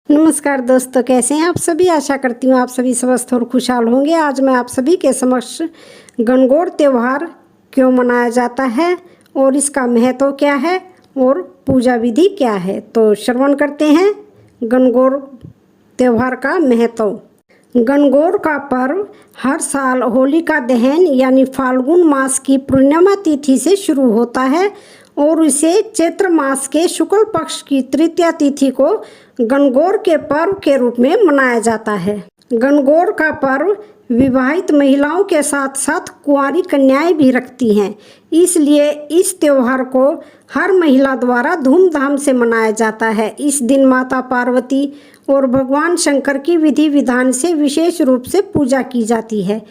नमस्कार दोस्तों, कैसे हैं आप सभी। आशा करती हूँ आप सभी स्वस्थ और खुशहाल होंगे। आज मैं आप सभी के समक्ष गणगौर त्यौहार क्यों मनाया जाता है और इसका महत्व क्या है और पूजा विधि क्या है, तो श्रवण करते हैं गणगौर त्यौहार का महत्व। गणगौर का पर्व हर साल होलिका दहन यानी फाल्गुन मास की पूर्णिमा तिथि से शुरू होता है और इसे चैत्र मास के शुक्ल पक्ष की तृतीया तिथि को गणगौर के पर्व के रूप में मनाया जाता है। गणगौर का पर्व विवाहित महिलाओं के साथ साथ कुंवारी कन्याएं भी रखती हैं, इसलिए इस त्योहार को हर महिला द्वारा धूमधाम से मनाया जाता है। इस दिन माता पार्वती और भगवान शंकर की विधि विधान से विशेष रूप से पूजा की जाती है।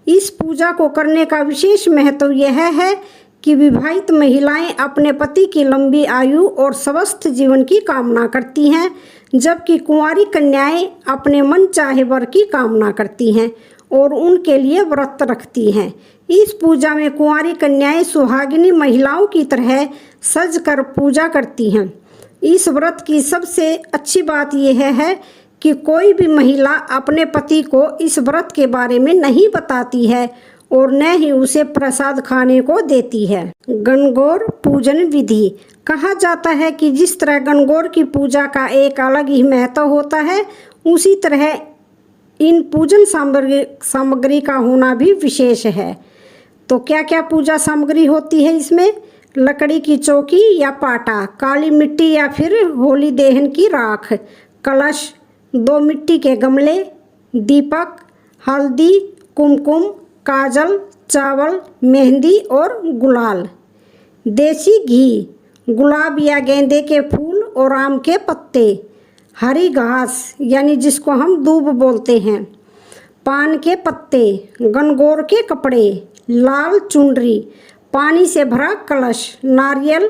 इस पूजा को करने का विशेष महत्व यह है कि विवाहित महिलाएं अपने पति की लंबी आयु और स्वस्थ जीवन की कामना करती हैं, जबकि कुंवारी कन्याएं अपने मन चाहे वर की कामना करती हैं और उनके लिए व्रत रखती हैं। इस पूजा में कुंवारी कन्याएं सुहागिनी महिलाओं की तरह सज कर पूजा करती हैं। इस व्रत की सबसे अच्छी बात यह है कि कोई भी महिला अपने पति को इस व्रत के बारे में नहीं बताती है और न ही उसे प्रसाद खाने को देती है। गणगौर पूजन विधि। कहा जाता है कि जिस तरह गणगौर की पूजा का एक अलग ही महत्व होता है, उसी तरह इन पूजन सामग्री का होना भी विशेष है। तो क्या क्या पूजा सामग्री होती है इसमें? लकड़ी की चौकी या पाटा, काली मिट्टी या फिर होली दहन की राख, कलश, 2 मिट्टी के गमले, दीपक, हल्दी, कुमकुम, काजल, चावल, मेहंदी और गुलाल, देसी घी, गुलाब या गेंदे के फूल और आम के पत्ते, हरी घास यानी जिसको हम दूब बोलते हैं, पान के पत्ते, गणगौर के कपड़े, लाल चुनरी, पानी से भरा कलश, नारियल,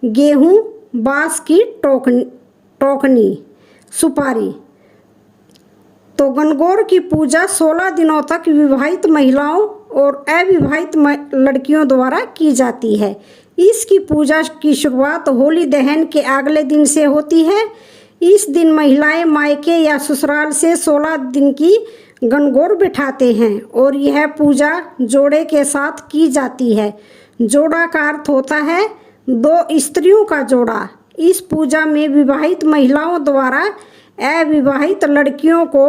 गेहूं, बांस की टोकनी, सुपारी। तो गणगौर की पूजा 16 दिनों तक विवाहित महिलाओं और अविवाहित लड़कियों द्वारा की जाती है। इसकी पूजा की शुरुआत होली दहन के अगले दिन से होती है। इस दिन महिलाएं मायके या ससुराल से 16 दिन की गणगौर बिठाते हैं और यह पूजा जोड़े के साथ की जाती है। जोड़ा का अर्थ होता है 2 स्त्रियों का जोड़ा। इस पूजा में विवाहित महिलाओं द्वारा अविवाहित लड़कियों को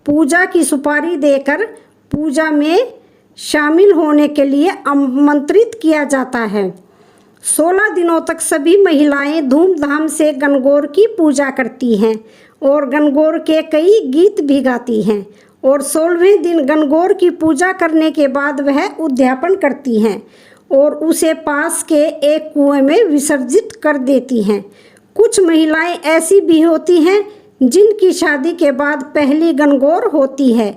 पूजा की सुपारी देकर पूजा में शामिल होने के लिए आमंत्रित किया जाता है। 16 दिनों तक सभी महिलाएं धूमधाम से गणगौर की पूजा करती हैं और गणगौर के कई गीत भी गाती हैं और 16वें दिन गणगौर की पूजा करने के बाद वह उद्यापन करती हैं और उसे पास के एक कुएं में विसर्जित कर देती हैं। कुछ महिलाएं ऐसी भी होती हैं जिनकी शादी के बाद पहली गणगौर होती है।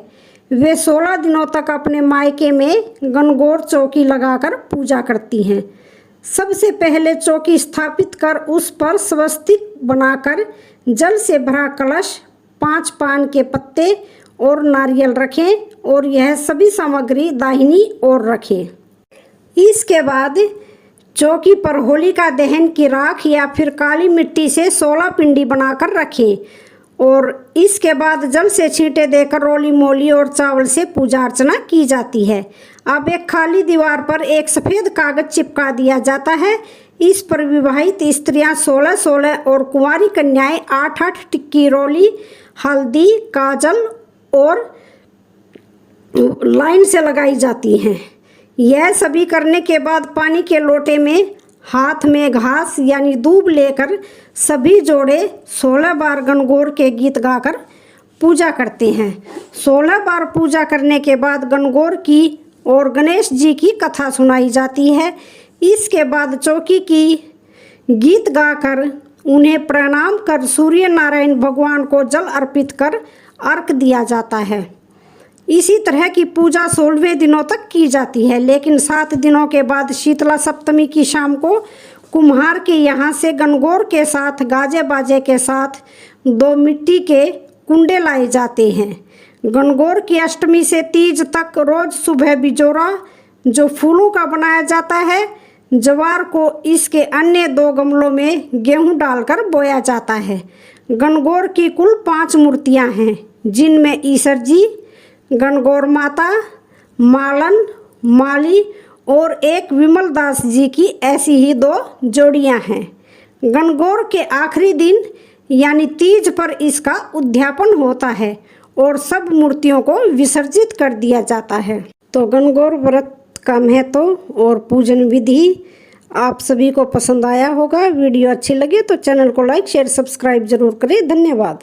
वे 16 दिनों तक अपने मायके में गणगौर चौकी लगाकर पूजा करती हैं। सबसे पहले चौकी स्थापित कर उस पर स्वस्तिक बनाकर जल से भरा कलश, 5 पान के पत्ते और नारियल रखें और यह सभी सामग्री दाहिनी ओर रखें। इसके बाद चौकी पर होलिका दहन की राख या फिर काली मिट्टी से 16 पिंडी बनाकर रखें और इसके बाद जल से छींटे देकर रोली मोली और चावल से पूजा अर्चना की जाती है। अब एक खाली दीवार पर एक सफ़ेद कागज चिपका दिया जाता है। इस पर विवाहित स्त्रियां 16-16 और कुंवारी कन्याएं 8-8 टिक्की रोली, हल्दी, काजल और लाइन से लगाई जाती हैं। यह सभी करने के बाद पानी के लोटे में हाथ में घास यानी दूब लेकर सभी जोड़े 16 बार गणगौर के गीत गाकर पूजा करते हैं। 16 बार पूजा करने के बाद गणगौर की और गणेश जी की कथा सुनाई जाती है। इसके बाद चौकी की गीत गाकर उन्हें प्रणाम कर सूर्य नारायण भगवान को जल अर्पित कर अर्घ दिया जाता है। इसी तरह की पूजा 16वें दिनों तक की जाती है, लेकिन 7 दिनों के बाद शीतला सप्तमी की शाम को कुम्हार के यहाँ से गणगौर के साथ गाजे बाजे के साथ 2 मिट्टी के कुंडे लाए जाते हैं। गणगौर की अष्टमी से तीज तक रोज सुबह बिजोरा जो फूलों का बनाया जाता है, जवार को इसके अन्य 2 गमलों में गेहूं डालकर बोया जाता है। गणगौर की कुल 5 मूर्तियां हैं, जिनमें ईश्वर जी, गणगौर माता, मालन, माली और एक विमल दास जी की ऐसी ही 2 जोड़ियां हैं। गणगौर के आखिरी दिन यानी तीज पर इसका उद्यापन होता है और सब मूर्तियों को विसर्जित कर दिया जाता है। तो गणगौर व्रत का महत्व और पूजन विधि आप सभी को पसंद आया होगा। वीडियो अच्छी लगे तो चैनल को लाइक, शेयर, सब्सक्राइब जरूर करें। धन्यवाद।